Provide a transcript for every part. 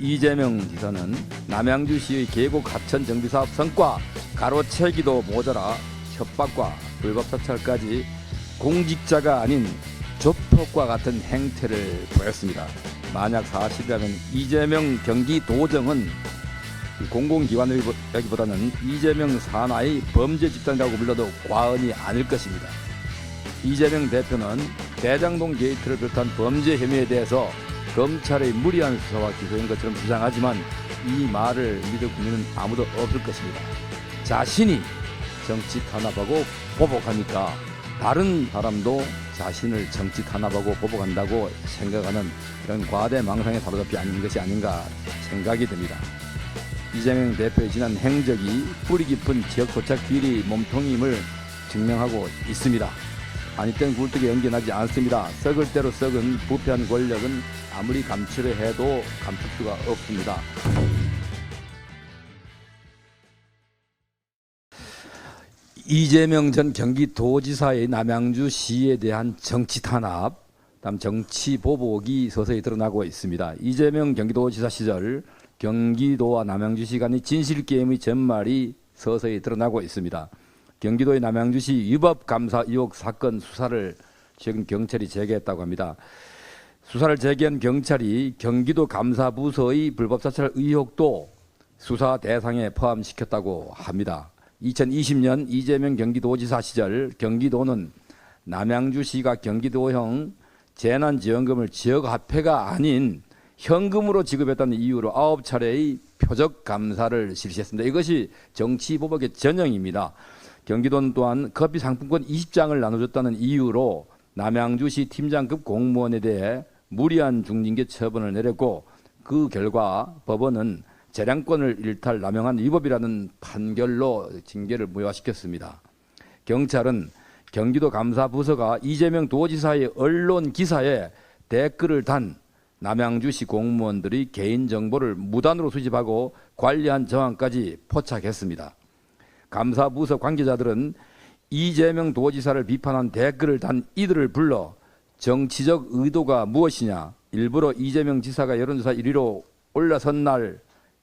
이재명 지사는 남양주시의 계곡 하천 정비 사업 성과 가로채기도 모자라 협박과 불법 사찰까지 공직자가 아닌 조폭과 같은 행태를 보였습니다. 만약 사실이라면 이재명 경기도정은 공공기관이라기보다는 이재명 산하의 범죄 집단이라고 불러도 과언이 아닐 것입니다. 이재명 대표는 대장동 게이트를 비롯한 범죄 혐의에 대해서 검찰의 무리한 수사와 기소인 것처럼 주장하지만 이 말을 믿을 국민은 아무도 없을 것입니다. 자신이 정치 탄압하고 보복하니까 다른 사람도 자신을 정치 탄압하고 보복한다고 생각하는 이런 과대망상에 사로잡히 아닌 것이 아닌가 생각이 듭니다. 이재명 대표의 지난 행적이 뿌리 깊은 지역 토착 비리 몸통임을 증명하고 있습니다. 아니 땐 굴뚝에 연기나지 않습니다. 썩을 대로 썩은 부패한 권력은 아무리 감추려 해도 감출 수가 없습니다. 이재명 전 경기도지사의 남양주시에 대한 정치 탄압, 다음 정치 보복이 서서히 드러나고 있습니다. 이재명 경기도지사 시절 경기도와 남양주시 간의 진실게임의 전말이 서서히 드러나고 있습니다. 경기도의 남양주시 위법 감사 의혹 사건 수사를 최근 경찰이 재개했다고 합니다. 수사를 재개한 경찰이 경기도 감사부서의 불법 사찰 의혹도 수사 대상에 포함시켰다고 합니다. 2020년 이재명 경기도지사 시절 경기도는 남양주시가 경기도형 재난지원금을 지역화폐가 아닌 현금으로 지급했다는 이유로 9차례의 표적 감사를 실시했습니다. 이것이 정치보복의 전형입니다. 경기도는 또한 커피 상품권 20장을 나눠줬다는 이유로 남양주시 팀장급 공무원에 대해 무리한 중징계 처분을 내렸고 그 결과 법원은 재량권을 일탈 남용한 위법이라는 판결로 징계를 무효화시켰습니다. 경찰은 경기도 감사부서가 이재명 도지사의 언론 기사에 댓글을 단 남양주시 공무원들의 개인정보를 무단으로 수집하고 관리한 정황까지 포착했습니다. 감사부서 관계자들은 이재명 도지사를 비판한 댓글을 단 이들을 불러 정치적 의도가 무엇이냐, 일부러 이재명 지사가 여론조사 1위로 올라선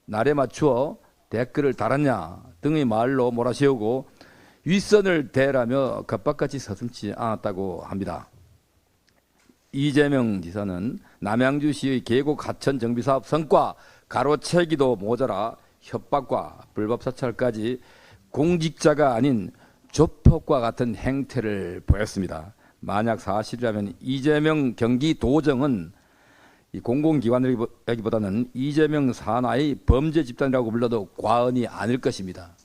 날에 맞추어 댓글을 달았냐 등의 말로 몰아세우고 윗선을 대라며 겁박같이 서슴지 않았다고 합니다. 이재명 지사는 남양주시의 계곡 하천 정비 사업 성과 가로채기도 모자라 협박과 불법 사찰까지 공직자가 아닌 조폭과 같은 행태를 보였습니다. 만약 사실이라면 이재명 경기도정은 공공기관이라기보다는 이재명 산하의 범죄 집단이라고 불러도 과언이 아닐 것입니다.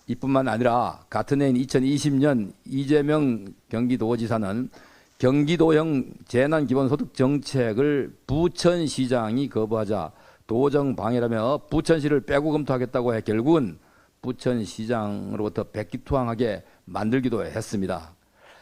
이뿐만 아니라 같은 해인 2020년 이재명 경기도지사는 경기도형 재난기본소득 정책을 부천시장이 거부하자 도정 방해라며 부천시를 빼고 검토하겠다고 해 결국은 부천시장으로부터 백기투항하게 만들기도 했습니다.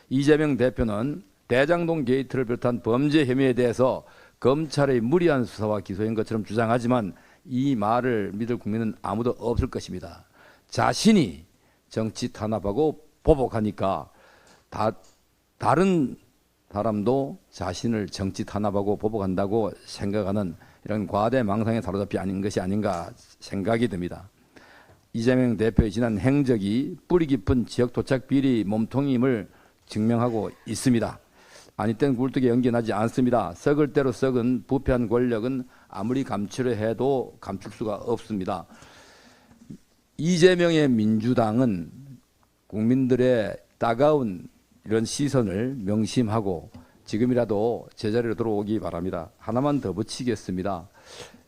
이재명 대표는 대장동 게이트를 비롯한 범죄 혐의에 대해서 검찰의 무리한 수사와 기소인 것처럼 주장하지만 이 말을 믿을 국민은 아무도 없을 것입니다. 자신이 정치 탄압하고 보복하니까 다른 사람도 자신을 정치 탄압하고 보복한다고 생각하는 이런 과대망상에 사로잡히 아닌 것이 아닌가 생각이 듭니다. 이재명 대표의 지난 행적이 뿌리 깊은 지역 토착 비리 몸통임을 증명하고 있습니다. 아니 땐 굴뚝에 연기나지 않습니다. 썩을 대로 썩은 부패한 권력은 아무리 감추려 해도 감출 수가 없습니다. 이재명의 민주당은 국민들의 따가운 이런 시선을 명심하고 지금이라도 제자리로 들어오기 바랍니다. 하나만 더 붙이겠습니다.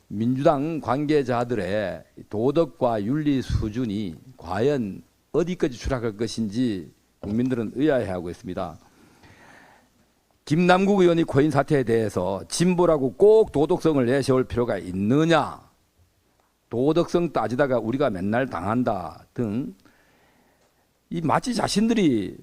민주당 관계자들의 도덕과 윤리 수준이 과연 어디까지 추락할 것인지 국민들은 의아해하고 있습니다. 김남국 의원이 코인 사태에 대해서 진보라고 꼭 도덕성을 내세울 필요가 있느냐, 도덕성 따지다가 우리가 맨날 당한다 등 이 마치 자신들이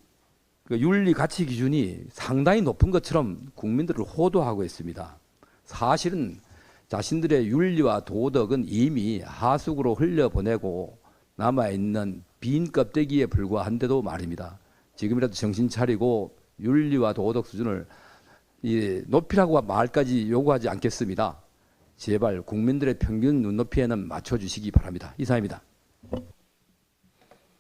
그 윤리 가치 기준이 상당히 높은 것처럼 국민들을 호도하고 있습니다. 사실은 자신들의 윤리와 도덕은 이미 하수구로 흘려보내고 남아있는 빈 껍데기에 불과한데도 말입니다. 지금이라도 정신 차리고 윤리와 도덕 수준을 높이라고 말까지 요구하지 않겠습니다. 제발 국민들의 평균 눈높이에는 맞춰주시기 바랍니다. 이상입니다.